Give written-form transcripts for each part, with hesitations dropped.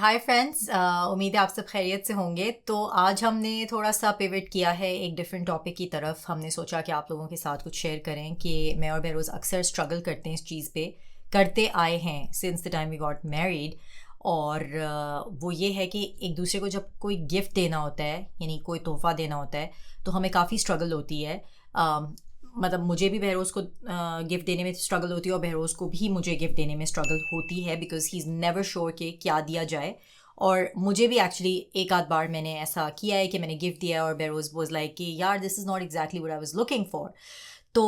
Hi friends, उम्मीद है आप सब खैरियत से होंगे। तो आज हमने थोड़ा सा पिवट किया है एक डिफरेंट टॉपिक की तरफ। हमने सोचा कि आप लोगों के साथ कुछ शेयर करें कि मैं और बहरोज़ अक्सर स्ट्रगल करते हैं इस चीज़ पे, करते आए हैं since the time we got married. और वो ये है कि एक दूसरे को जब कोई गिफ्ट देना होता है, यानी कोई तोहफ़ा देना होता है, तो हमें काफ़ी स्ट्रगल होती है। मतलब मुझे भी बहरोज़ को गिफ्ट देने में स्ट्रगल होती है और बहरोज़ को भी मुझे गिफ्ट देने में स्ट्रगल होती है, because he is never sure कि क्या दिया जाए। और मुझे भी एक्चुअली एक आध बार मैंने ऐसा किया है कि मैंने गिफ्ट दिया है और बहरोज़ वाज लाइक कि यार this is not exactly what I was looking for. तो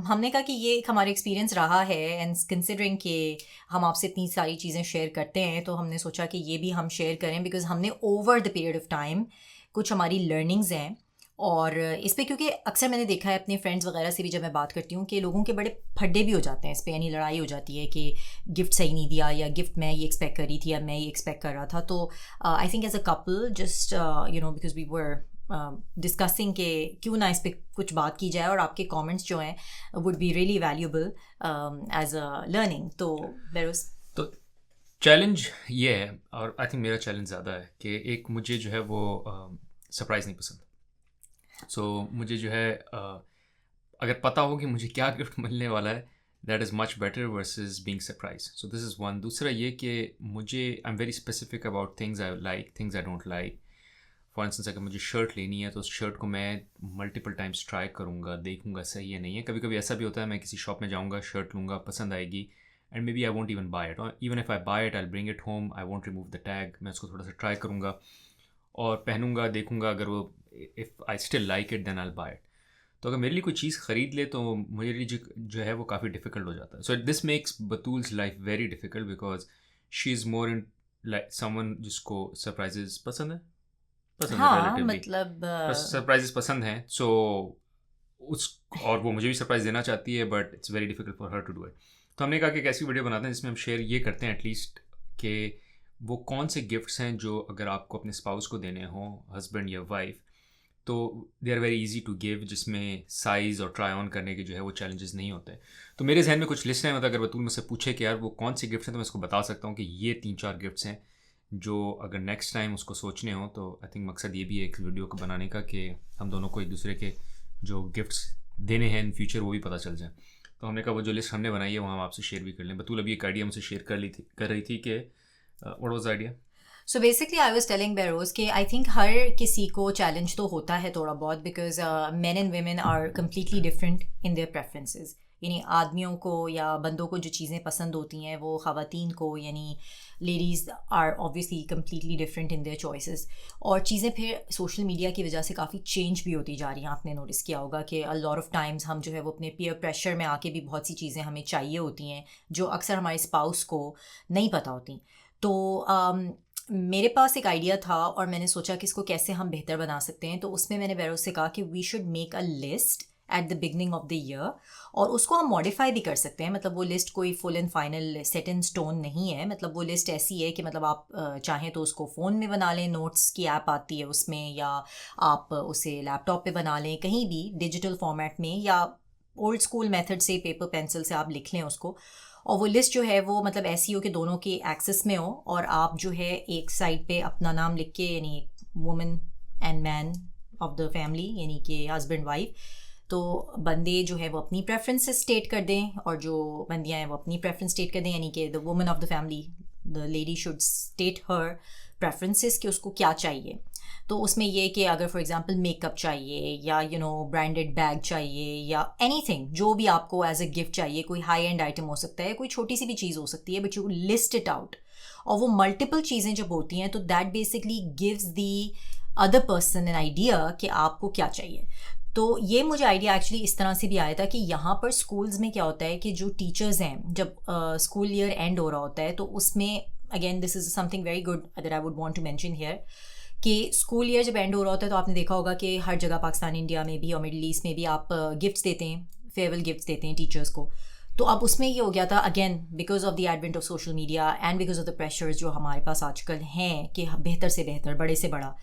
हमने कहा कि ये एक हमारा एक्सपीरियंस रहा है, एंड कंसिडरिंग कि हम आपसे इतनी सारी चीज़ें शेयर करते हैं तो हमने सोचा कि ये भी हम शेयर करें, बिकॉज हमने over the period of time कुछ हमारी लर्निंग्स हैं। और इस पे क्योंकि अक्सर मैंने देखा है अपने फ्रेंड्स वगैरह से भी जब मैं बात करती हूँ कि लोगों के बड़े फड्डे भी हो जाते हैं इस पे, यानी लड़ाई हो जाती है कि गिफ्ट सही नहीं दिया, या गिफ्ट मैं ये एक्सपेक्ट कर रही थी या मैं ये एक्सपेक्ट कर रहा था। तो I think as a couple just because we were discussing के क्यों ना इस पे कुछ बात की जाए, और आपके कमेंट्स जो हैं would be really valuable as a learning. तो बेरोस तो चैलेंज ये है, और आई थिंक मेरा चैलेंज ज़्यादा है कि एक मुझे जो है वो सरप्राइज़ नहीं पसंद। मुझे जो है अगर पता हो कि मुझे क्या गिफ्ट मिलने वाला है, that is much better versus being surprise. So this is one. दूसरा ये कि मुझे I am very specific about things I like, things I don't like. For instance अगर मुझे शर्ट लेनी है तो उस शर्ट को मैं मल्टीपल टाइम्स ट्राई करूँगा, देखूँगा सही है नहीं है। कभी कभी ऐसा भी होता है मैं किसी शॉप में जाऊँगा, शर्ट लूँगा, पसंद आएगी, and maybe I want even buy it, और even if I buy it I bring it home, I want remove the tag. मैं उसको थोड़ा सा ट्राई करूँगा और पहनूंगा, देखूंगा, अगर वो if I still like it then I buy it. तो अगर मेरे लिए कोई चीज़ ख़रीद ले तो मेरे लिए जो है वो काफ़ी डिफ़िकल्ट हो जाता है। So this makes Batool's life very difficult because she is more in like someone जिसको सरप्राइजेज पसंद है, हाँ रिलेटिवली मतलब सरप्राइजेज पसंद हैं। सो उस और वो मुझे भी सरप्राइज़ देना चाहती है, but it's very difficult for her to do it. तो हमने कहा कि एक ऐसी वीडियो बनाते हैं जिसमें हम शेयर ये करते हैं एटलीस्ट कि वो कौन से गिफ्ट्स हैं जो अगर आपको अपने स्पाउस को देने हों, हस्बैंड या वाइफ, तो they are very easy to give, जिसमें साइज़ और ट्राई ऑन करने के जो है वो चैलेंजेस नहीं होते। तो मेरे जहन में कुछ लिस्ट है, मतलब अगर बतूल मुझसे पूछे कि यार वो कौन से गिफ्ट्स हैं, तो मैं उसको बता सकता हूँ कि ये 3-4 गिफ्ट्स हैं जो अगर नेक्स्ट टाइम उसको सोचने हो तो आई थिंक मकसद ये भी है एक वीडियो को बनाने का कि हम दोनों को एक दूसरे के जो गिफ्ट्स देने हैं इन फ्यूचर वो भी पता चल जाए। तो हमने कहा वो जो लिस्ट हमने बनाई है वो हम आपसे शेयर भी कर लें। बतूल अभी एक आइडिया हमसे शेयर कर रही थी कि what was idea. So basically I was telling bureaus कि आई थिंक हर किसी को चैलेंज तो होता है थोड़ा बहुत, because men and women are completely different in their preferences. यानी आदमियों को या बंदों को जो चीज़ें पसंद होती हैं वो ख़वातीन को, यानी ladies are obviously completely different in their choices. और चीज़ें फिर सोशल मीडिया की वजह से काफ़ी चेंज भी होती जा रही हैं। आपने नोटिस किया होगा कि अ लॉट ऑफ टाइम्स हम जो है वो अपने पीयर प्रेशर में आके भी बहुत सी चीज़ें हमें चाहिए होती हैं जो अक्सर हमारे स्पाउस को नहीं पता होती। तो मेरे पास एक आइडिया था और मैंने सोचा कि इसको कैसे हम बेहतर बना सकते हैं। तो उसमें मैंने बैरो से कहा कि we should make a list at the beginning of the year, और उसको हम मॉडिफाई भी कर सकते हैं। मतलब वो लिस्ट कोई full and final set in stone नहीं है। मतलब वो लिस्ट ऐसी है कि मतलब आप चाहें तो उसको फ़ोन में बना लें, नोट्स की ऐप आती है उसमें, या आप उसे लैपटॉप पे बना लें, कहीं भी डिजिटल फॉर्मेट में, या ओल्ड स्कूल मेथड से पेपर पेंसिल से आप लिख लें उसको। और वो लिस्ट जो है वो मतलब ऐसी हो कि दोनों के एक्सेस में हो, और आप जो है एक साइड पे अपना नाम लिख के, यानी women and man of the family, यानी कि हस्बैंड वाइफ, तो बंदे जो है वो अपनी प्रेफरेंसेस स्टेट कर दें और जो बंदियां हैं वो अपनी प्रेफरेंस स्टेट कर दें। यानी कि the woman of the family, the lady should state her preferences कि उसको क्या चाहिए। तो उसमें ये कि अगर फॉर एग्जांपल मेकअप चाहिए, या ब्रांडेड बैग चाहिए, या एनीथिंग जो भी आपको एज अ गिफ्ट चाहिए, कोई हाई एंड आइटम हो सकता है, कोई छोटी सी भी चीज़ हो सकती है, but you list it out. और वो मल्टीपल चीज़ें जब होती हैं तो that basically gives the other person an idea कि आपको क्या चाहिए। तो ये मुझे आइडिया एक्चुअली इस तरह से भी आया था कि यहाँ पर स्कूल्स में क्या होता है कि जो टीचर्स हैं, जब स्कूल ईयर एंड हो रहा होता है, तो उसमें again this is something very good that I would want to mention here, कि स्कूल ईयर जब एंड हो रहा होता है तो आपने देखा होगा कि हर जगह पाकिस्तान, इंडिया में भी और मिडल ईस्ट में भी आप गिफ्ट्स देते हैं, फेयरवेल गिफ्ट्स देते हैं टीचर्स को। तो अब उसमें ये हो गया था, again because of the advent of social media and because of the pressures जो हमारे पास आजकल हैं कि बेहतर से बेहतर, बड़े से बड़ा,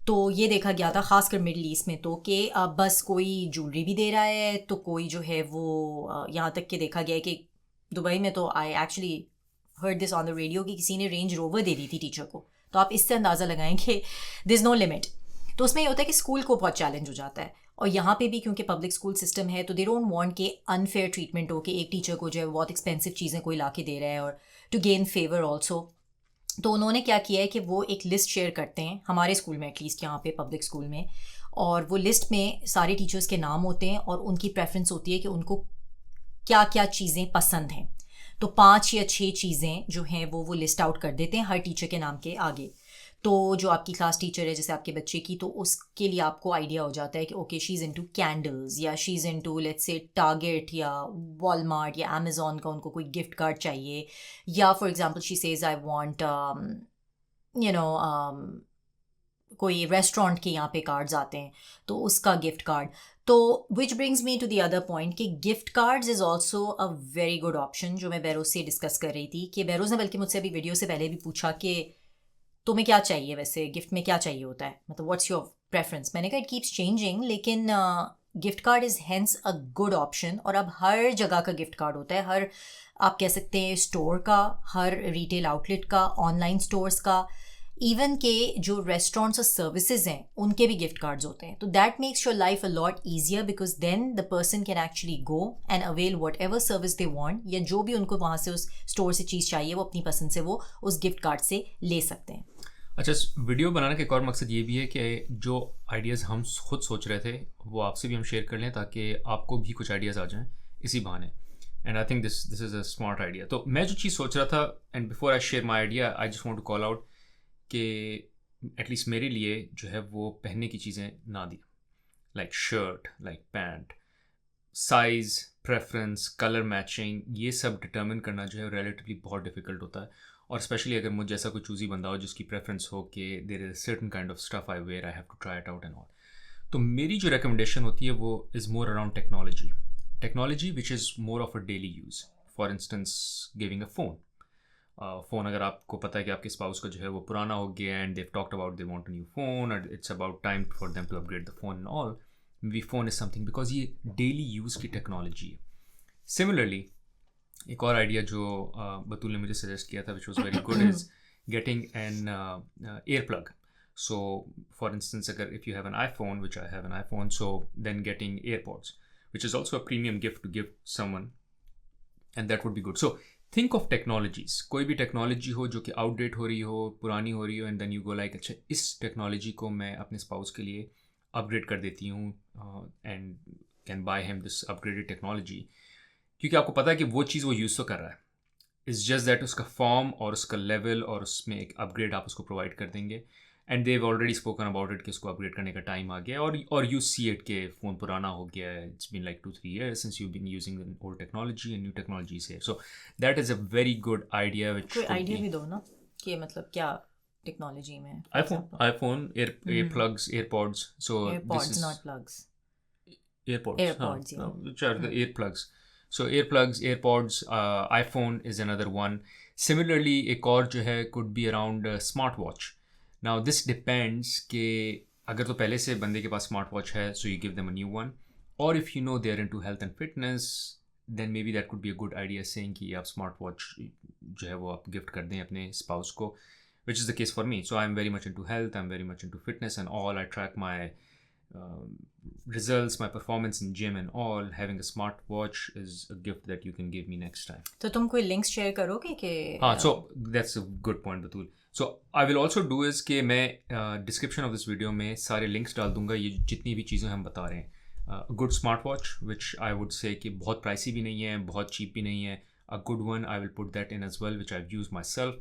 तो ये देखा गया था खासकर मिडल ईस्ट में, तो कि बस कोई ज्वेलरी भी दे रहा है, तो कोई जो है वो यहाँ तक कि देखा गया है कि दुबई में तो I actually heard this on the radio कि किसी ने रेंज रोवर दे दी थी टीचर को, तो आप इससे अंदाज़ा लगाएं कि देयर इज़ नो लिमिट। तो उसमें ये होता है कि स्कूल को बहुत चैलेंज हो जाता है, और यहाँ पे भी क्योंकि पब्लिक स्कूल सिस्टम है तो दे डोंट वांट कि अनफेयर ट्रीटमेंट हो कि एक टीचर को जो है बहुत एक्सपेंसिव चीज़ें कोई ला के दे रहा है, और टू गेन फेवर ऑल्सो। तो उन्होंने क्या किया है कि वो एक लिस्ट शेयर करते हैं हमारे स्कूल में, एटलीस्ट यहाँ पे पब्लिक स्कूल में, और वो लिस्ट में सारे टीचर्स के नाम होते हैं और उनकी प्रेफरेंस होती है कि उनको क्या क्या चीज़ें पसंद हैं। तो 5 या 6 चीज़ें जो हैं वो लिस्ट आउट कर देते हैं हर टीचर के नाम के आगे। तो जो आपकी क्लास टीचर है जैसे आपके बच्चे की, तो उसके लिए आपको आइडिया हो जाता है कि okay she is into candles, या she is into let's say Target या वॉलमार्ट या अमेज़ॉन का उनको कोई गिफ्ट कार्ड चाहिए, या for example she says I want कोई रेस्टोरेंट के यहाँ पे कार्ड्स आते हैं तो उसका गिफ्ट कार्ड। तो which brings me to the other point कि gift cards is also a very good option, जो मैं बेरोज़ से डिस्कस कर रही थी कि बेरोज़ ने बल्कि मुझसे अभी वीडियो से पहले भी पूछा कि तुम्हें क्या चाहिए, वैसे गिफ्ट में क्या चाहिए होता है, मतलब व्हाट्स योर प्रेफरेंस। मैंने कहा इट कीप्स चेंजिंग, लेकिन gift card is hence a good option. और अब हर जगह का गिफ्ट कार्ड होता है, हर आप कह सकते हैं स्टोर का, हर रिटेल आउटलेट का, ऑनलाइन स्टोर्स का, इवन के जो रेस्टोरेंट्स और सर्विसेज हैं उनके भी गिफ्ट कार्ड्स होते हैं। तो that makes your life a lot easier because then the person can actually go and avail whatever service they want, या जो भी उनको वहाँ से उस स्टोर से चीज़ चाहिए वो अपनी पसंद से वो उस गिफ्ट कार्ड से ले सकते हैं। अच्छा, वीडियो बनाने का एक और मकसद ये भी है कि जो आइडियाज़ हम खुद सोच रहे थे वो आपसे भी हम शेयर कर लें ताकि आपको भी कुछ आइडियाज़ आ जाएं इसी बहाने। And I think this is a smart idea. तो मैं जो चीज़ सोच रहा था, and before I share my idea I just want to call out कि एटलीस्ट मेरे लिए जो है वो पहनने की चीज़ें ना दी, like shirt, like pant, size, preference, colour matching, ये सब डिटर्मिन करना जो है रिलेटिवली बहुत डिफ़िकल्ट होता है। और स्पेशली अगर मुझे जैसा कोई चूज़ी बंदा हो जिसकी प्रेफरेंस हो कि there is certain kind of stuff I wear, I have to try it out and all. तो मेरी जो रिकमेंडेशन होती है वो is more around technology which is more of a daily use. For instance giving a phone, अगर आपको पता है कि आपके स्पाउस का जो है वो पुराना हो गया and they talked about they want a new phone और it's about time for them to upgrade the phone and all, we phone is something because ये डेली यूज़ की टेक्नोलॉजी है। सिमिलरली एक और आइडिया जो बतूल ने मुझे सजेस्ट किया था which was very good is getting an air plug. So for instance अगर if you have an iPhone, which I have an iPhone, so then getting AirPods which is also a premium gift to give someone and that would be good. So think of technologies, कोई भी technology हो जो कि outdate हो रही हो, पुरानी हो रही हो, and then you go like अच्छा इस टेक्नोलॉजी को मैं अपने स्पाउस के लिए अपग्रेड कर देती हूँ and can by him this upgraded technology, क्योंकि आपको पता है कि वो चीज़ वो यूज़ तो कर रहा है, इट्स जस्ट दैट उसका फॉर्म और उसका लेवल और उसमें एक अपग्रेड आप उसको प्रोवाइड कर देंगे। And they already spoken about it कि उसको अपग्रेड करने का टाइम आ गया और यू सी इट के फ़ोन पुराना हो गया है, it's been like 2-3 years since you been using old technology and new technology से। So that is a very good idea. कोई आइडिया भी दो ना कि मतलब क्या टेक्नोलॉजी में। IPhone, air plugs, AirPods, so AirPods not plugs, AirPods, which are the earplugs. So earplugs, AirPods, iPhone is another one. Similarly, एक और जो है could be around smartwatch. Now this depends कि अगर तो पहले से बंदे के पास smartwatch है, so you give them a new one. Or if you know they're into health and fitness, then maybe that could be a good idea saying कि आप smartwatch जो है वो आप gift कर दें अपने spouse को, which is the case for me. So I'm very much into health, I'm very much into fitness and all. I track my results, my performance in gym and all. Having a smart watch is a gift that you can give me next time. तो तुम कोई links share करोगे कि so that's a good point, Batul. So I will also do is कि मैं description of this video में सारे links डाल दूंगा ये जितनी भी चीज़ें हम बता रहे हैं। A good smartwatch which I would say कि बहुत pricey भी नहीं है, बहुत cheap भी नहीं है, a good one I will put that in as well which I've used myself.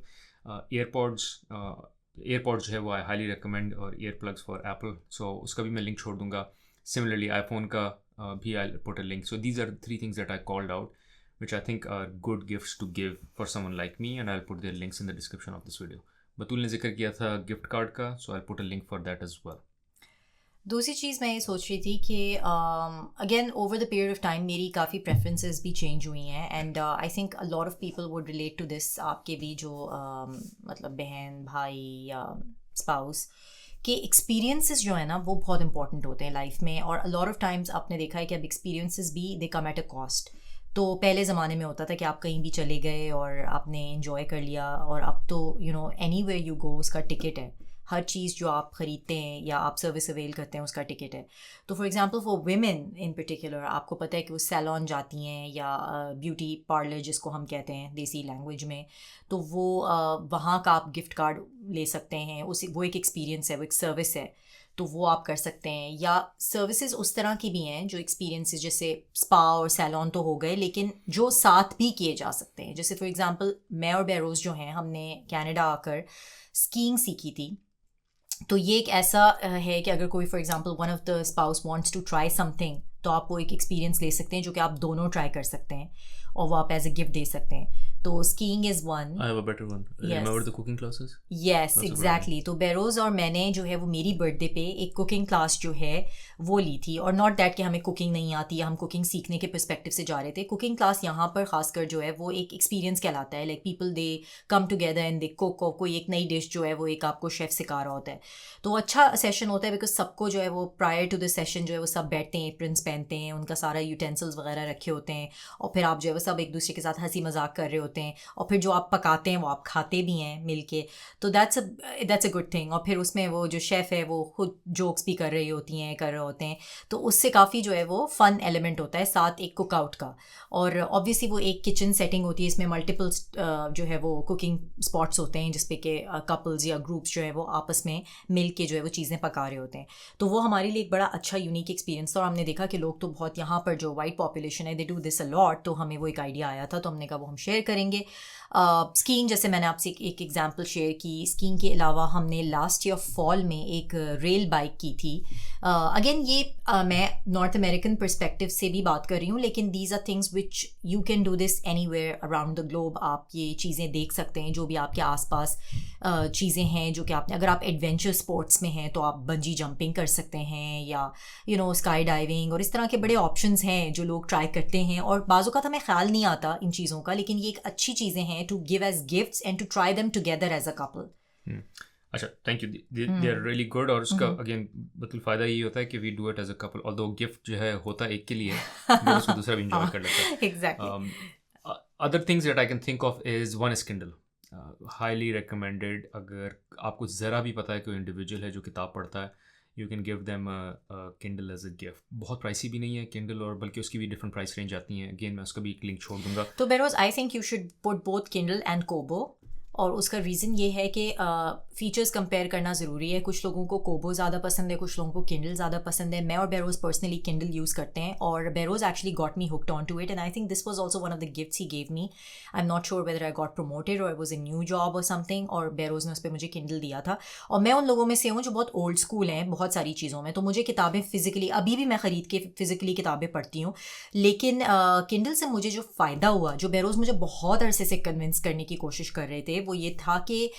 AirPods जो है वो आई हाईली रिकमेंड, और ईयर प्लग्स फॉर एप्पल, सो उसका भी मैं लिंक छोड़ दूंगा। सिमिलरली आईफोन का भी I put a link. So these are 3 things that I called out which I think are good gifts to give for someone like me and I put their links in the description of this video. Batool ने जिक्र किया था gift card का, so I put a link for that as well. दूसरी चीज़ मैं ये सोच रही थी कि again over the period of time मेरी काफ़ी प्रेफरेंसेस भी चेंज हुई हैं and I think a lot of people would relate to this. आपके भी जो मतलब बहन भाई या स्पाउस के एक्सपीरियंसेस जो है ना वो बहुत इंपॉर्टेंट होते हैं लाइफ में, और अ लॉट ऑफ टाइम्स आपने देखा है कि अब एक्सपीरियंसेस भी दे कम एट अ कॉस्ट। तो पहले ज़माने में होता था कि आप कहीं भी चले गए और आपने इन्जॉय कर लिया, और अब तो एनीवेयर यू गो उसका टिकट है, हर चीज़ जो आप ख़रीदते हैं या आप सर्विस अवेल करते हैं उसका टिकट है। तो for example for women in particular, आपको पता है कि वो सैलॉन जाती हैं या ब्यूटी पार्लर जिसको हम कहते हैं देसी लैंग्वेज में, तो वो वहाँ का आप गिफ्ट कार्ड ले सकते हैं, उसी वो एक एक्सपीरियंस है, वो एक सर्विस है, तो वो आप कर सकते हैं। या सर्विसेज उस तरह की भी हैं जो एक्सपीरियंसेस, जैसे स्पा और सैलॉन तो हो गए, लेकिन जो साथ भी किए जा सकते हैं। जैसे फॉर एग्जांपल मैं और बेरोज़ जो हैं, हमने कनाडा आकर स्कीइंग सीखी थी। तो ये एक ऐसा है कि अगर कोई for example one of the spouse wants to try something, तो आप वो एक एक्सपीरियंस ले सकते हैं जो कि आप दोनों ट्राई कर सकते हैं और वो आप एज अ गिफ्ट दे सकते हैं। तो skiing is one. I have a better one. Remember the cooking classes? Yes, That's a great exactly. तो बेरोज़ और मैंने जो है वो मेरी बर्थडे पे एक कुकिंग क्लास जो है वो ली थी, और नॉट दैट कि हमें कुकिंग नहीं आती या हम कुकिंग सीखने के पर्सपेक्टिव से जा रहे थे। कुकिंग क्लास यहाँ पर खासकर जो है वो एक एक्सपीरियंस कहलाता है, like people they come together and they cook, और कोई एक नई डिश जो है वो एक आपको शेफ़ सिखा रहा होता है। तो अच्छा सेशन होता है बिकॉज सबको जो है वो प्रायर टू द सेशन जो है वो सब बैठते हैं, एप्रन्स पहनते हैं, उनका सारा यूटेंसिल्स वगैरह रखे होते हैं, और फिर आप जो है वो सब एक दूसरे के साथ हंसी मजाक कर रहे होते हैं, और फिर जो आप पकाते हैं वो आप खाते भी हैं मिल के। तो दैट्स अ गुड थिंग। और फिर उसमें वो जो शेफ़ है वो खुद जोक्स भी कर रही होती हैं, कर रहे होते हैं, तो उससे काफ़ी जो है वो फ़न एलिमेंट होता है साथ एक कुक आउट का। और ऑब्वियसली वो एक किचन सेटिंग होती है, इसमें मल्टीपल जो है वो कुकिंग स्पॉट्स होते हैं जिसपे के कपल्स या ग्रुप्स जो है वो आपस में मिल के जो है वो चीज़ें पका रहे होते हैं। तो वो हमारे लिए एक बड़ा अच्छा यूनिक एक्सपीरियंस था, और हमने देखा कि लोग तो बहुत, यहाँ पर जो वाइट पॉपुलेशन है they do this a lot, तो हमें वो एक आइडिया आया था, तो हमने कहा वो हम शेयर करेंगे। स्कीइंग जैसे मैंने आपसे एक एग्जांपल शेयर की, स्कीइंग के अलावा हमने लास्ट ईयर फॉल में एक रेल बाइक की थी। अगेन ये मैं नॉर्थ अमेरिकन पर्सपेक्टिव से भी बात कर रही हूँ, लेकिन these are things which you can do this anywhere around the globe. आप ये चीज़ें देख सकते हैं जो भी आपके आसपास चीज़ें हैं जो कि आपने, अगर आप एडवेंचर स्पोर्ट्स में हैं तो आप बंजी जंपिंग कर सकते हैं, या स्काई डाइविंग, और इस तरह के बड़े ऑप्शंस हैं जो लोग ट्राई करते हैं। और बाज़ों का तो हमें ख्याल नहीं आता इन चीज़ों का, लेकिन ये एक अच्छी चीज़ें हैं to give as gifts and to try them together as a couple. अच्छा, thank you, they are really good. और उसका अगेन मतलब फ़ायदा ये होता है कि we do it as a couple, although gift जो है होता है एक के लिए, फिर उसको दूसरा भी इंजॉय कर लेता है। Exactly. Other things that I can think of is one is Kindle, highly recommended. अगर आपको ज़रा भी पता है कोई इंडिविजुअल है जो किताब पढ़ता है, you can give them Kindle as a gift. बहुत प्राइसी भी नहीं है किंडल, और बल्कि उसकी भी डिफरेंट प्राइस रेंज आती हैं। अगेन मैं उसका भी एक लिंक छोड़ दूंगा। तो Beroz I think you should put both Kindle and Kobo, और उसका रीज़न ये है कि फ़ीचर्स कंपेयर करना ज़रूरी है। कुछ लोगों को कोबो ज़्यादा पसंद है, कुछ लोगों को किंडल ज़्यादा पसंद है। मैं और बेरोज़ पर्सनली किंडल यूज़ करते हैं, और Beroz actually got me hooked on to it, and I think this was also one of the gifts he gave me. I am not sure whether I got promoted or it was a new job or something, और बेरोज़ ने उस पर मुझे Kindle दिया था। और मैं उन लोगों में से हूँ जो बहुत ओल्ड स्कूल हैं बहुत सारी चीज़ों में, तो मुझे किताबें फ़िज़िकली अभी भी मैं ख़रीद के फ़िज़िकली किताबें पढ़ती हूँ, लेकिन किंडल से मुझे जो फ़ायदा हुआ, जो बेरोज़ मुझे बहुत अरसे से कन्विंस करने की कोशिश कर रहे थे, वो ये था कि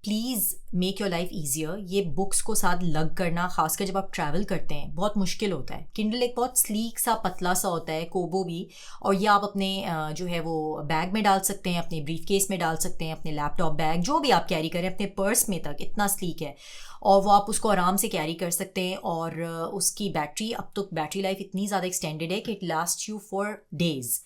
please make your life easier. ये बुक्स को साथ लग करना, खासकर जब आप ट्रैवल करते हैं, बहुत मुश्किल होता है। किंडल एक बहुत स्लीक सा पतला सा होता है, कोबो भी, और ये आप अपने जो है वो बैग में डाल सकते हैं, अपने ब्रीफ केस में डाल सकते हैं, अपने लैपटॉप बैग जो भी आप कैरी करें, अपने पर्स में तक इतना स्लीक है, और वो आप उसको आराम से कैरी कर सकते हैं। और उसकी बैटरी, अब तो बैटरी लाइफ इतनी ज़्यादा एक्सटेंडेड है कि it last you for days.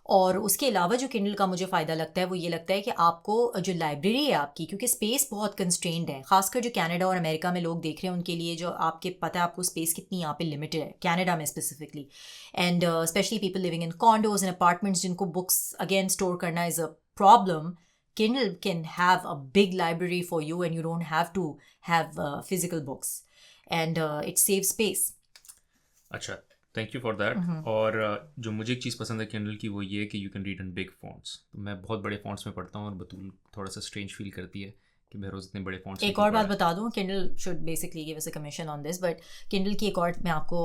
और उसके अलावा जो किंडल का मुझे फ़ायदा लगता है वो ये लगता है कि आपको जो लाइब्रेरी है आपकी, क्योंकि स्पेस बहुत कंस्ट्रेंड है, खासकर जो कनाडा और अमेरिका में लोग देख रहे हैं उनके लिए, जो आपके पता है आपको स्पेस कितनी यहाँ पे लिमिटेड है कनाडा में specifically, and specially people living in condos and apartments जिनको बुक्स अगेन स्टोर करना is a problem. Kindle can have a big library for you, and you don't have to have physical books, and it saves space. अच्छा, thank you for that. और जो मुझे एक चीज़ पसंद है Kindle की, वो ये है कि you can read in big fonts. तो मैं बहुत बड़े फॉन्ट्स में पढ़ता हूँ, और बतूल थोड़ा सा स्ट्रेंज फील करती है कि बहरोज़ इतने बड़े फॉन्ट्स। एक और बात बता दूं, Kindle should basically give us a commission on this, but Kindle की एक और मैं आपको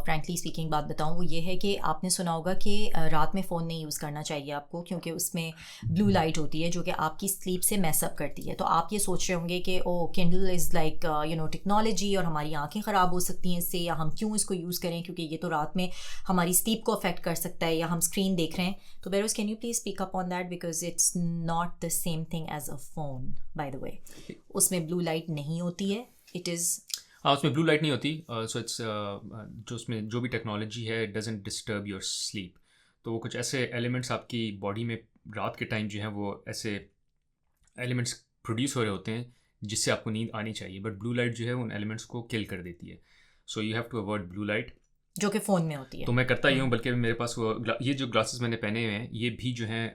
फ्रैंकली स्पीकिंग बात बताऊं, वो ये है कि आपने सुना होगा कि रात में फ़ोन नहीं यूज़ करना चाहिए आपको, क्योंकि उसमें ब्लू लाइट होती है जो कि आपकी स्लीप से मैसअप करती है। तो आप ये सोच रहे होंगे कि ओ किंडल इज़ लाइक टेक्नोलॉजी, और हमारी आँखें ख़राब हो सकती हैं इससे, या हम क्यों इसको यूज़ करें क्योंकि ये तो रात में हमारी स्लीप को अफेक्ट कर सकता है, या हम स्क्रीन देख रहे हैं। तो Behroz can you please speak up on that, because it's not the same thing as a phone, by the way. उसमें ब्लू लाइट नहीं होती है, इट इज़, हाँ उसमें ब्लू लाइट नहीं होती। सो इट्स जो उसमें जो भी टेक्नोलॉजी है, it doesn't disturb your sleep. तो वो कुछ ऐसे एलिमेंट्स आपकी बॉडी में रात के टाइम जो है वो ऐसे एलिमेंट्स प्रोड्यूस हो रहे होते हैं जिससे आपको नींद आनी चाहिए, बट ब्लू लाइट जो है उन एलिमेंट्स को किल कर देती है। So you have to avoid blue light, जो कि फ़ोन में होती है। तो मैं करता ही हूँ, बल्कि मेरे पास वो ये जो ग्लासेस मैंने पहने हुए हैं ये भी जो हैं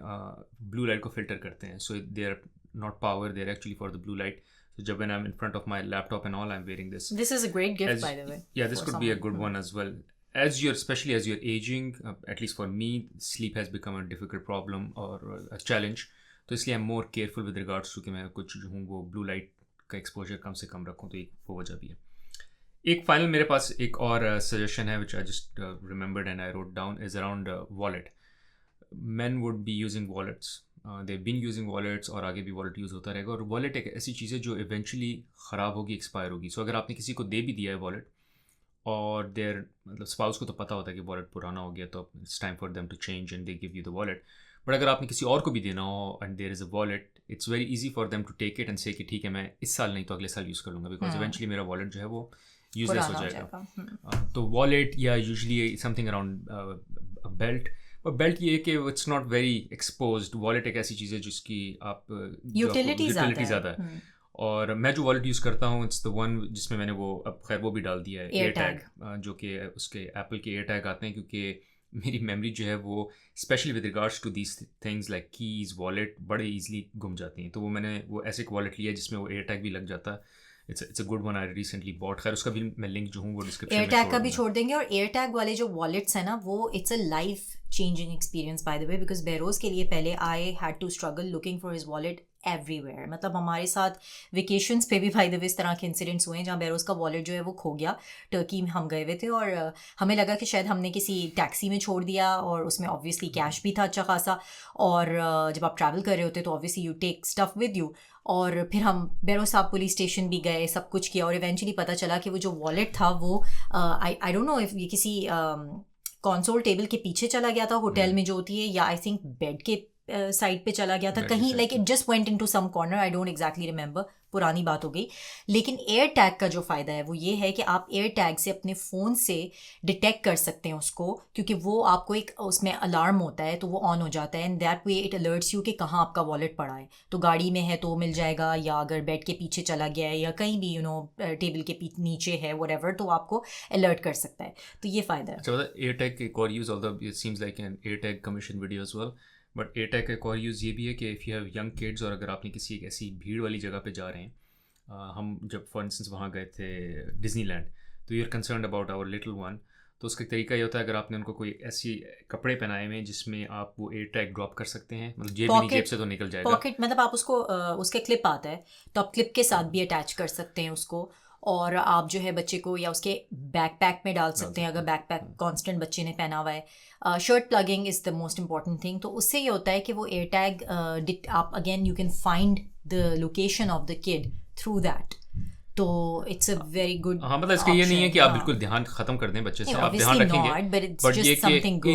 ब्लू लाइट को फिल्टर करते हैं। So they are not power, they are actually for the blue light. So जब when I'm in front of my laptop and all, I'm wearing this. This is a great gift, by the way. Yeah, this could be a good one as well. Especially as you're aging, at least for me, sleep has become a difficult problem or a challenge. तो इसलिए I'm more careful with regards to कि मैं कुछ जो हूँ वो blue light का exposure कम से कम रखूँ, तो एक वो वजह भी है। एक फाइनल मेरे पास एक और suggestion है which I just remembered and I wrote down is around wallet. Men would be using wallets. They've been using wallets और आगे भी वॉलेट यूज़ होता रहेगा, और वॉलेट एक ऐसी चीज़ है जो इवेंचुअली ख़राब होगी, एक्सपायर होगी। सो अगर आपने किसी को दे भी दिया है वॉलेट और देयर मतलब स्पाउस को तो पता होता है कि वॉलेट पुराना हो गया, तो it's time for them to change and they give you the wallet. But अगर आपने किसी और को भी देना हो and there is a wallet, it's very easy for them to take it and say कि ठीक है मैं इस साल नहीं तो अगले साल यूज़ कर लूँगा, बिकॉज इवेंचुअली मेरा वॉलेट जो है वो यूजलेस हो जाएगा। तो वॉलेट या यूजली समथिंग अराउंड बेल्ट, और बेल्ट ये कि it's not very exposed. Wallet एक ऐसी चीज़ है जिसकी आप यूटिलिटी ज़्यादा है, और मैं जो वॉलेट यूज़ करता हूँ इट्स द वन जिसमें मैंने वो अब खैर वो भी डाल दिया है एयर टैग, जो कि उसके एप्पल के एयर टैग आते हैं, क्योंकि मेरी मेमोरी जो है वो specially with regards to these things like keys wallet बड़े ईजिली गुम जाती हैं। तो वो मैंने वो ऐसे एक वॉलेट लिया जिसमें वो एयर टैग भी लग जाता है। It's a good one, I recently bot. खैर उसका भी मैं लिंक जो हूँ वो डिस्क्रिप्शन में एयर टैग का भी छोड़ देंगे। और एयर टैग वाले जो वॉलेट्स हैं ना, वो it's a life changing experience by the way, because Behroz के लिए पहले I had to struggle looking for his wallet everywhere. मतलब हमारे साथ वेकेशंस पे भी बाय द वे इस तरह के इंसिडेंट्स हुए हैं जहाँ बेरोज का वॉलेट जो है वो खो गया। टर्की में हम गए हुए थे और हमें लगा कि शायद हमने किसी टैक्सी में छोड़ दिया, और उसमें ऑब्वियसली कैश भी था अच्छा खासा, और जब आप ट्रैवल कर रहे होते तो obviously you take stuff with you. और फिर हम बेरोज साहब पुलिस स्टेशन भी गए, सब कुछ किया, और इवेंचुअली पता चला कि वो जो वॉलेट था वो आई डोंट नो इफ ये किसी कंसोल टेबल के पीछे चला गया था होटल में जो होती है, या आई थिंक बेड के साइड पे चला गया था कहीं, like it just went into some corner, I don't exactly remember, पुरानी बात हो गई। लेकिन एयर टैग का जो फ़ायदा है वो ये है कि आप एयर टैग से अपने फ़ोन से डिटेक्ट कर सकते हैं उसको, क्योंकि वो आपको एक उसमें अलार्म होता है तो वो ऑन हो जाता है, and that way it alerts you कि कहाँ आपका वॉलेट पड़ा है। तो गाड़ी में है तो मिल जाएगा, या अगर बेड के पीछे चला गया है, या कहीं भी टेबल के नीचे है व्हाटएवर, तो आपको अलर्ट कर सकता है। तो ये फ़ायदा है। अच्छा, एयर टैग के एक और use, although it seems like an AirTag commission video as well, but AirTag का एक और यूज़ ये भी है कि if you have young kids, और अगर आपने किसी एक ऐसी भीड़ वाली जगह पे जा रहे हैं, हम जब फॉर इंस्टेंस वहाँ गए थे डिज्नीलैंड, तो you are concern about our little one, तो उसका तरीका ये होता है अगर आपने उनको कोई ऐसी कपड़े पहनाए हुए हैं जिसमें आप वो एयर टैग ड्रॉप कर सकते हैं, मतलब जेब से तो निकल जाएगा। पॉकेट मतलब आप उसको उसके क्लिप आता है तो आप क्लिप के साथ भी अटैच कर सकते हैं उसको, और आप जो है बच्चे को या उसके बैकपैक में डाल सकते हैं अगर बैकपैक कांस्टेंट बच्चे ने पहना हुआ है। Shirt plugging is the most important thing. तो उससे ये होता है कि वो एयर टैग आप again you can find the location of the kid through that, तो इट्स अ वेरी गुड। हाँ, मतलब इसका ये नहीं है कि आप बिल्कुल ध्यान खत्म कर दें बच्चे से, आप ध्यान रखेंगे, बट ये कि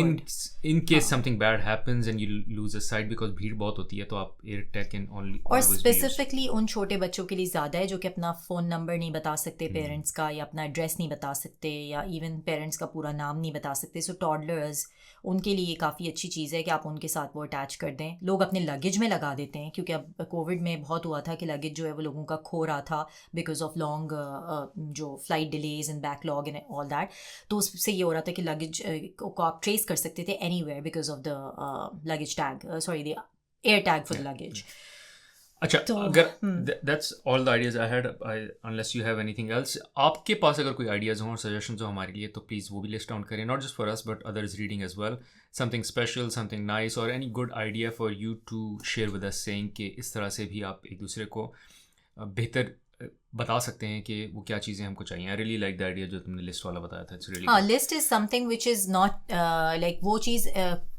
in case something bad happens and you lose a site, because भीड़ बहुत होती है, तो आप एयर टैग कैन ओनली। और स्पेसिफिकली उन छोटे बच्चों के लिए ज़्यादा है जो कि अपना फ़ोन नंबर नहीं बता सकते पेरेंट्स का, या अपना एड्रेस नहीं बता सकते, या इवन पेरेंट्स का पूरा नाम नहीं बता सकते। सो टॉडलर्स, उनके लिए काफ़ी अच्छी चीज़ है कि आप उनके साथ वो अटैच कर दें। लोग अपने लगेज में लगा देते हैं, क्योंकि अब कोविड में बहुत हुआ था कि लगेज जो है वो लोगों का खो रहा था बिकॉज ऑफ लॉन्ग जो flight delays and backlog and all that. तो उससे ये हो रहा था कि लगेज को आप ट्रेस कर सकते थे anywhere because of the luggage tag, sorry the air tag for the luggage. अच्छा, तो अगर that's all the ideas I had, unless you have anything else, आपके पास अगर कोई आइडियाज़ हों और सजेशंस हो हमारे लिए, तो प्लीज़ वो भी लिस्ट डाउन करें, not just for us but others reading as well, something special, something nice, or any good idea for you to share with us, saying कि इस तरह से भी आप एक दूसरे को बेहतर बता सकते हैं कि वो क्या चीज़ें हमको चाहिए। I really like the idea जो तुमने लिस्ट वाला बताया था, इट्स रियली हाँ, list is something which is not like वो चीज़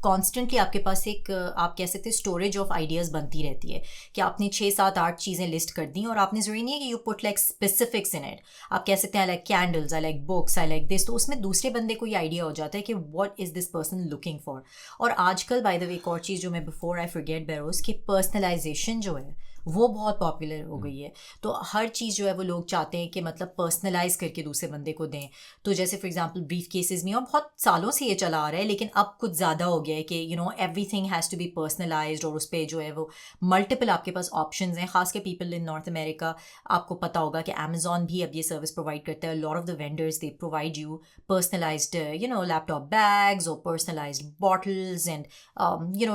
कॉन्स्टेंटली आपके पास एक आप कह सकते हैं स्टोरेज ऑफ आइडियाज़ बनती रहती है कि आपने 6, 7, 8 चीज़ें लिस्ट कर दी, और आपने ज़रूरी नहीं है कि you put like specifics in it. आप कह सकते हैं I like candles, I like books, I like this, तो उसमें दूसरे बंदे को ये आइडिया हो जाता है कि what is this person looking for. और आजकल बाय द वे एक और चीज़ जो मैं बिफोर आई फॉरगेट बेरोज, कि पर्सनलाइजेशन जो है वो बहुत पॉपुलर हो गई है। तो हर चीज़ जो है वो लोग चाहते हैं कि मतलब पर्सनलाइज करके दूसरे बंदे को दें। तो जैसे फॉर एग्जांपल ब्रीफ केसेस में, और बहुत सालों से ये चला आ रहा है, लेकिन अब कुछ ज़्यादा हो गया है कि everything has to be personalised, और उस पर जो है वो मल्टीपल आपके पास ऑप्शंस हैं। खास के पीपल इन नॉर्थ अमेरिका, आपको पता होगा कि अमेजोन भी अब ये सर्विस प्रोवाइड करता है। Lot of the vendors they provide you personalised laptop bags और personalised bottles and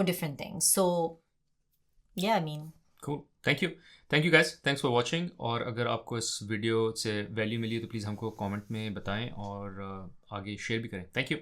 different things. So yeah, I mean, cool. Thank you guys, thanks for watching. और अगर आपको इस वीडियो से वैल्यू मिली तो प्लीज़ हमको कमेंट में बताएं और आगे शेयर भी करें। Thank you.